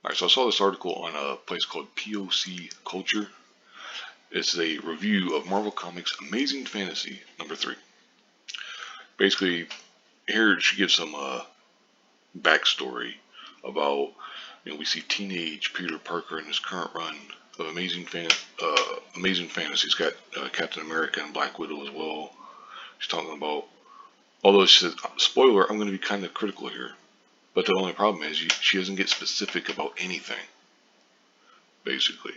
Alright, so I saw this article on a place called POC Culture. It's a review of Marvel Comics Amazing Fantasy #3. Basically, here she gives some backstory about, we see teenage Peter Parker in his current run of Amazing Fantasy. He's got Captain America and Black Widow as well. She's talking about, although she says, spoiler, I'm going to be kind of critical here. But the only problem is she doesn't get specific about anything. Basically,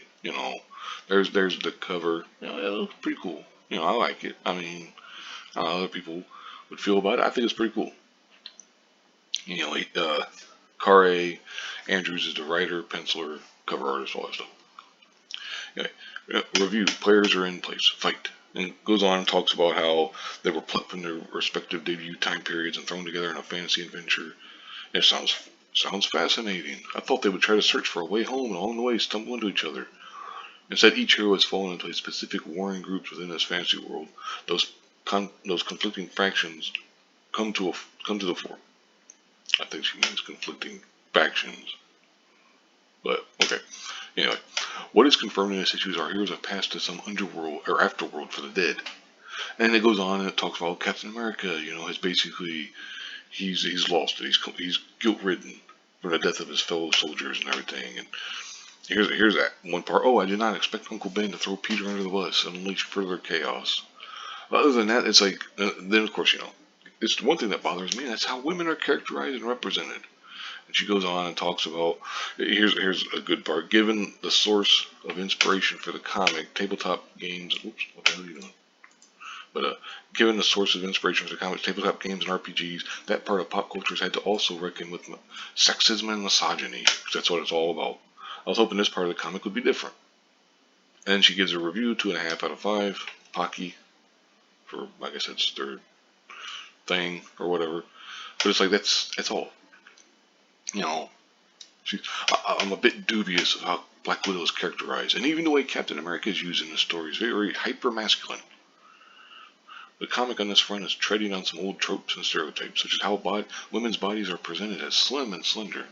there's the cover. It looks pretty cool. I like it. I mean, I don't know how other people would feel about it. I think it's pretty cool. Kare Andrews is the writer, penciler, cover artist, all that stuff. Anyway, review. Players are in place. Fight. And goes on and talks about how they were plucked from their respective debut time periods and thrown together in a fantasy adventure. It sounds fascinating. I thought they would try to search for a way home and along the way stumble into each other. Instead, each hero has fallen into a specific warring groups within this fantasy world. Those conflicting factions come to the fore. I think she means conflicting factions. But okay. Anyway, what is confirmed in this issue is our heroes have passed to some underworld or afterworld for the dead. And it goes on and it talks about Captain America. Has basically he's lost it. He's guilt ridden from the death of his fellow soldiers and everything. And here's that one part. Oh, I did not expect Uncle Ben to throw Peter under the bus and unleash further chaos. Other than that, it's like then of course it's the one thing that bothers me. That's how women are characterized and represented. And she goes on and talks about here's a good part. Given the source of inspiration for the comic, tabletop games. Oops, what the hell are you doing? But given the source of inspiration for the comics, tabletop games, and RPGs, that part of pop culture has had to also reckon with sexism and misogyny, because that's what it's all about. I was hoping this part of the comic would be different. And she gives a review, 2.5 out of 5. POC, for, I guess that's their thing, or whatever. But it's like, that's all. I'm a bit dubious of how Black Widow is characterized, and even the way Captain America is used in the story is very hyper-masculine. The comic on this front is treading on some old tropes and stereotypes, such as how women's bodies are presented as slim and slender.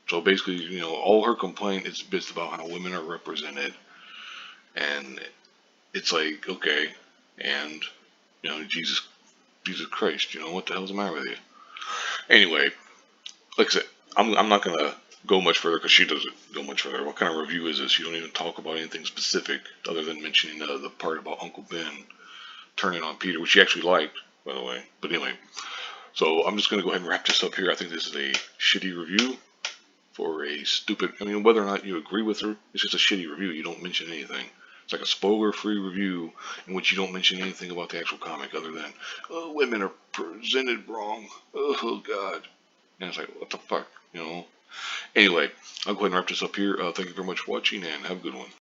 So basically, all her complaint is bits about how women are represented, and it's like, okay, and Jesus Christ, what the hell's the matter with you? Anyway, like I said, I'm not gonna go much further because she doesn't go much further. What kind of review is this? You don't even talk about anything specific other than mentioning the part about Uncle Ben turning on Peter, which he actually liked, by the way. But anyway, so I'm just going to go ahead and wrap this up here. I think this is a shitty review for a stupid, whether or not you agree with her, it's just a shitty review. You don't mention anything. It's like a spoiler-free review in which you don't mention anything about the actual comic other than, oh, women are presented wrong. Oh, God. And it's like, what the fuck, Anyway, I'll go ahead and wrap this up here. Thank you very much for watching, and have a good one.